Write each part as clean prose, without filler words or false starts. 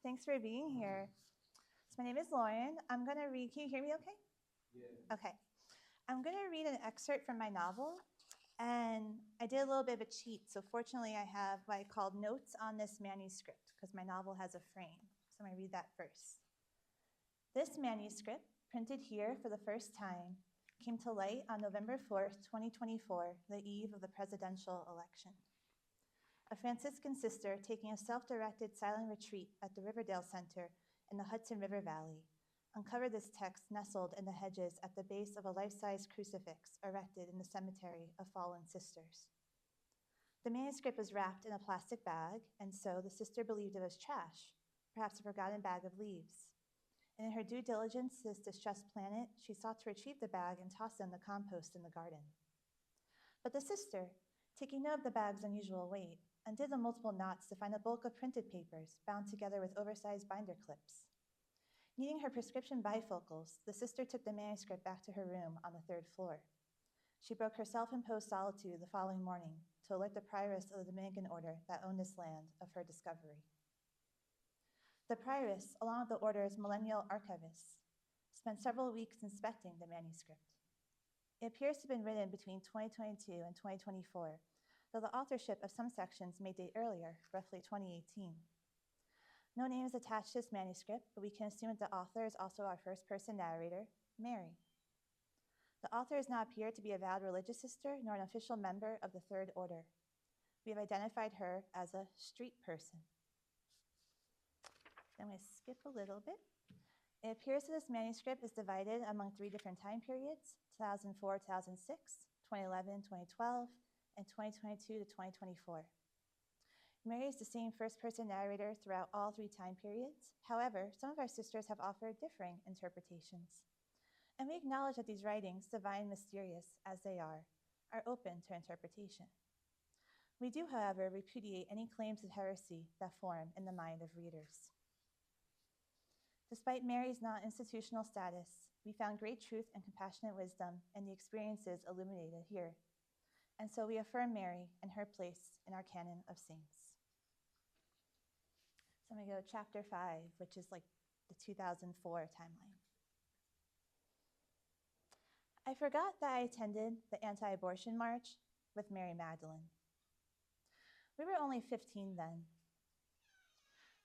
Thanks for being here. So my name is Lauren. I'm going to read. Can you hear me okay? Yeah. Okay. I'm going to read an excerpt from my novel. And I did a little bit of a cheat. So fortunately, I have what I called notes on this manuscript because my novel has a frame. So I'm going to read that first. This manuscript, printed here for the first time, came to light on November 4th, 2024, the eve of the presidential election. A Franciscan sister taking a self-directed silent retreat at the Riverdale Center in the Hudson River Valley uncovered this text nestled in the hedges at the base of a life-size crucifix erected in the cemetery of fallen sisters. The manuscript was wrapped in a plastic bag, and so the sister believed it was trash, perhaps a forgotten bag of leaves. And in her due diligence to this distressed planet, she sought to retrieve the bag and toss it in the compost in the garden. But the sister, taking note of the bag's unusual weight, undid the multiple knots to find a bulk of printed papers bound together with oversized binder clips. Needing her prescription bifocals, the sister took the manuscript back to her room on the third floor. She broke her self-imposed solitude the following morning to alert the prioress of the Dominican order that owned this land of her discovery. The prioress, along with the order's millennial archivists, spent several weeks inspecting the manuscript. It appears to have been written between 2022 and 2024, though the authorship of some sections may date earlier, roughly 2018. No name is attached to this manuscript, but we can assume that the author is also our first-person narrator, Mary. The author does not appear to be a vowed religious sister nor an official member of the Third Order. We have identified her as a street person. I'm going to skip a little bit. It appears that this manuscript is divided among 3 different time periods: 2004 2006, 2011 2012, and 2022 to 2024. Mary is the same first-person narrator throughout all 3 time periods. However, some of our sisters have offered differing interpretations. And we acknowledge that these writings, divine and mysterious as they are open to interpretation. We do, however, repudiate any claims of heresy that form in the mind of readers. Despite Mary's non-institutional status, we found great truth and compassionate wisdom in the experiences illuminated here. And so we affirm Mary and her place in our canon of saints. So I'm going to go to chapter 5, which is like the 2004 timeline. I forgot that I attended the anti-abortion march with Mary Magdalene. We were only 15 then.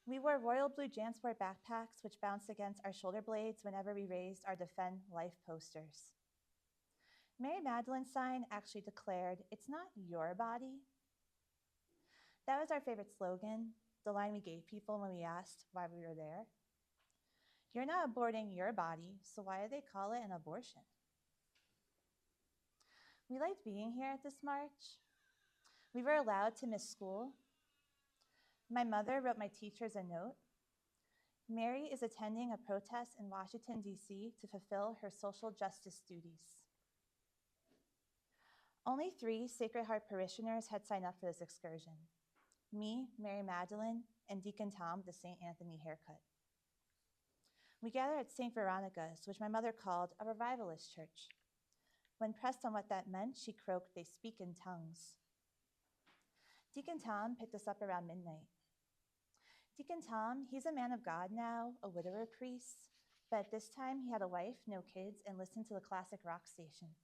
We wore royal blue JanSport backpacks which bounced against our shoulder blades whenever we raised our Defend Life posters. Mary Magdalene's sign actually declared, "It's not your body." That was our favorite slogan, the line we gave people when we asked why we were there. You're not aborting your body, so why do they call it an abortion? We liked being here at this march. We were allowed to miss school. My mother wrote my teachers a note. Mary is attending a protest in Washington, D.C. to fulfill her social justice duties. Only 3 Sacred Heart parishioners had signed up for this excursion: me, Mary Magdalene, and Deacon Tom with the St. Anthony haircut. We gathered at St. Veronica's, which my mother called a revivalist church. When pressed on what that meant, she croaked, "They speak in tongues." Deacon Tom picked us up around midnight. Deacon Tom, he's a man of God now, a widower priest, but at this time he had a wife, no kids, and listened to the classic rock station.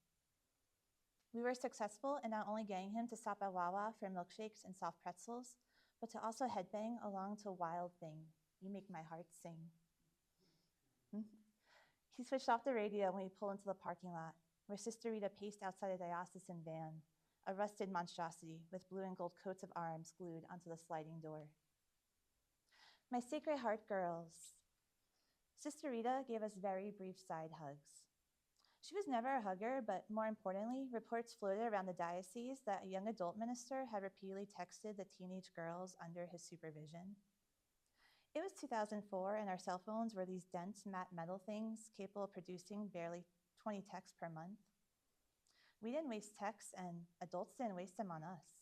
We were successful in not only getting him to stop at Wawa for milkshakes and soft pretzels, but to also headbang along to Wild Thing, "You Make My Heart Sing." He switched off the radio when we pulled into the parking lot, where Sister Rita paced outside a diocesan van, a rusted monstrosity with blue and gold coats of arms glued onto the sliding door. My Sacred Heart girls. Sister Rita gave us very brief side hugs. She was never a hugger, but more importantly, reports floated around the diocese that a young adult minister had repeatedly texted the teenage girls under his supervision. It was 2004, and our cell phones were these dense matte metal things capable of producing barely 20 texts per month. We didn't waste texts, and adults didn't waste them on us.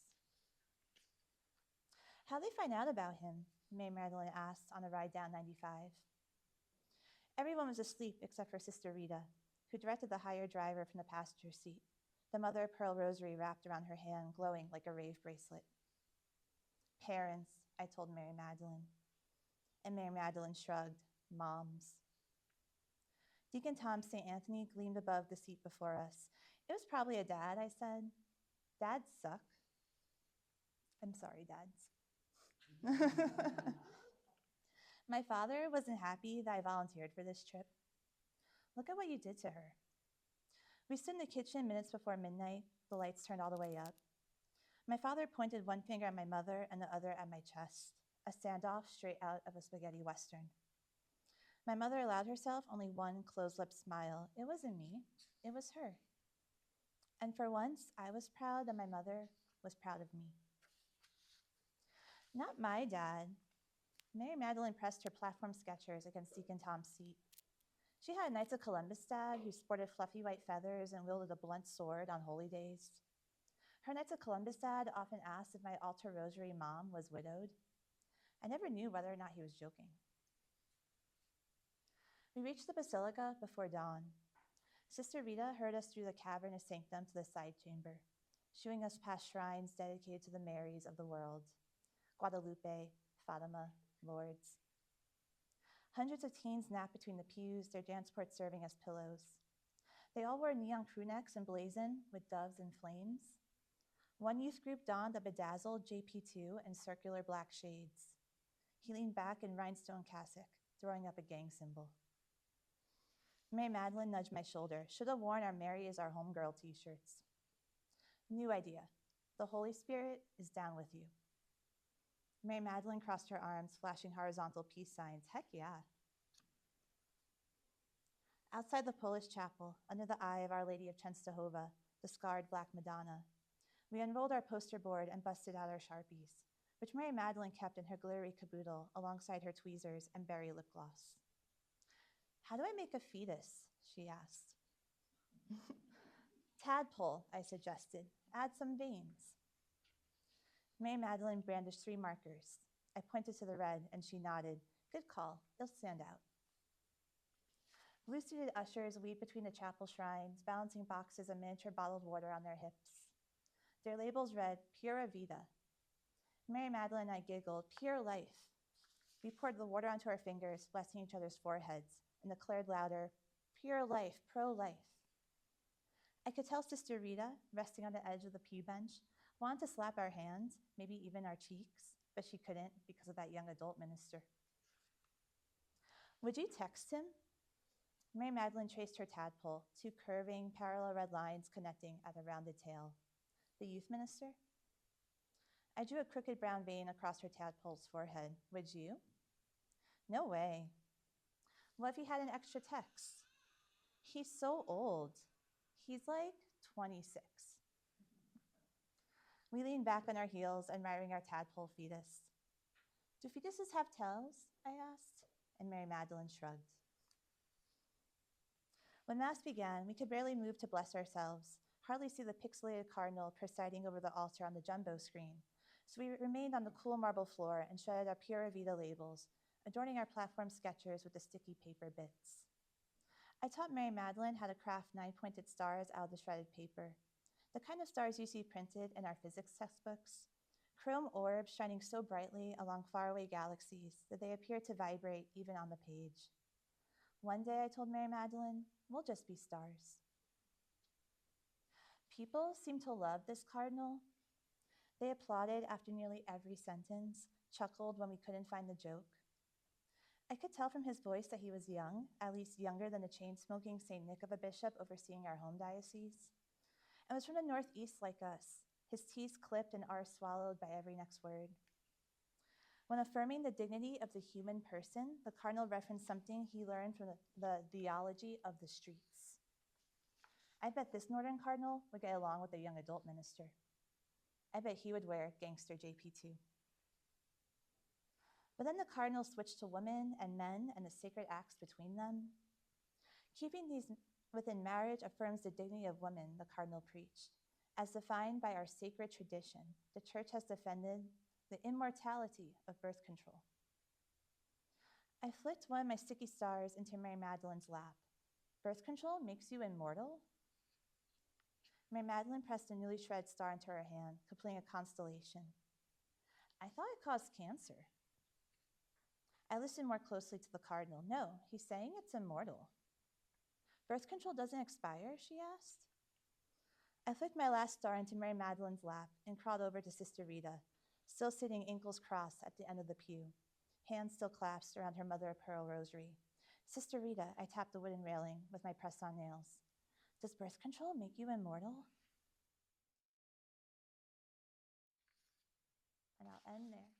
How'd they find out about him? Mary Magdalene asked on the ride down 95. Everyone was asleep except for Sister Rita, who directed the hired driver from the passenger seat, the mother of pearl rosary wrapped around her hand, glowing like a rave bracelet. "Parents," I told Mary Magdalene. And Mary Magdalene shrugged. Moms. Deacon Tom's St. Anthony gleamed above the seat before us. It was probably a dad, I said. Dads suck. I'm sorry, dads. My father wasn't happy that I volunteered for this trip. Look at what you did to her. We stood in the kitchen minutes before midnight. The lights turned all the way up. My father pointed one finger at my mother and the other at my chest, a standoff straight out of a spaghetti western. My mother allowed herself only one closed-lipped smile. It wasn't me. It was her. And for once, I was proud that my mother was proud of me. Not my dad. Mary Magdalene pressed her platform Skechers against Deacon Tom's seat. She had a Knights of Columbus dad who sported fluffy white feathers and wielded a blunt sword on holy days. Her Knights of Columbus dad often asked if my altar rosary mom was widowed. I never knew whether or not he was joking. We reached the basilica before dawn. Sister Rita heard us through the cavernous sanctum to the side chamber, shooing us past shrines dedicated to the Marys of the world, Guadalupe, Fatima, Lourdes. Hundreds of teens napped between the pews, their dance ports serving as pillows. They all wore neon crew necks emblazoned with doves and flames. One youth group donned a bedazzled JP2 and circular black shades. He leaned back in rhinestone cassock, throwing up a gang symbol. Mary Magdalene nudged my shoulder. Should have worn our Mary is our homegirl t-shirts. New idea. The Holy Spirit is down with you. Mary Magdalene crossed her arms, flashing horizontal peace signs. Heck yeah. Outside the Polish chapel, under the eye of Our Lady of Częstochowa, the scarred Black Madonna, we unrolled our poster board and busted out our Sharpies, which Mary Magdalene kept in her glittery caboodle alongside her tweezers and berry lip gloss. How do I make a fetus? She asked. Tadpole, I suggested. Add some veins. Mary Magdalene brandished 3 markers. I pointed to the red, and she nodded. Good call. They'll stand out. Blue-suited ushers weaved between the chapel shrines, balancing boxes of miniature bottled water on their hips. Their labels read, Pura Vida. Mary Magdalene and I giggled, Pure life. We poured the water onto our fingers, blessing each other's foreheads, and declared louder, Pure life, pro-life. I could tell Sister Rita, resting on the edge of the pew bench, wanted to slap our hands, maybe even our cheeks, but she couldn't because of that young adult minister. Would you text him? Mary Magdalene traced her tadpole, 2 curving, parallel red lines connecting at a rounded tail. The youth minister? I drew a crooked brown vein across her tadpole's forehead. Would you? No way. What if he had an extra text? He's so old. He's like 26. We leaned back on our heels, admiring our tadpole fetus. Do fetuses have tails? I asked, and Mary Magdalene shrugged. When Mass began, we could barely move to bless ourselves, hardly see the pixelated cardinal presiding over the altar on the jumbo screen, so we remained on the cool marble floor and shredded our Pura Vida labels, adorning our platform Skechers with the sticky paper bits. I taught Mary Magdalene how to craft 9-pointed stars out of the shredded paper, the kind of stars you see printed in our physics textbooks, chrome orbs shining so brightly along faraway galaxies that they appear to vibrate even on the page. One day, I told Mary Magdalene, we'll just be stars. People seemed to love this cardinal. They applauded after nearly every sentence, chuckled when we couldn't find the joke. I could tell from his voice that he was young, at least younger than the chain-smoking St. Nick of a bishop overseeing our home diocese, and was from the Northeast like us, his T's clipped and R's swallowed by every next word. When affirming the dignity of the human person, the cardinal referenced something he learned from the theology of the streets. I bet this Northern cardinal would get along with the young adult minister. I bet he would wear gangster JP2. But then the cardinal switched to women and men and the sacred acts between them. Keeping these within marriage affirms the dignity of women, the cardinal preached. As defined by our sacred tradition, the church has defended the immortality of birth control. I flicked one of my sticky stars into Mary Magdalene's lap. Birth control makes you immortal? Mary Magdalene pressed a newly shredded star into her hand, completing a constellation. I thought it caused cancer. I listened more closely to the cardinal. No, he's saying it's immortal. Birth control doesn't expire, she asked. I flicked my last star into Mary Magdalene's lap and crawled over to Sister Rita, still sitting ankles crossed at the end of the pew, hands still clasped around her mother-of-pearl rosary. Sister Rita, I tapped the wooden railing with my press-on nails. Does birth control make you immortal? And I'll end there.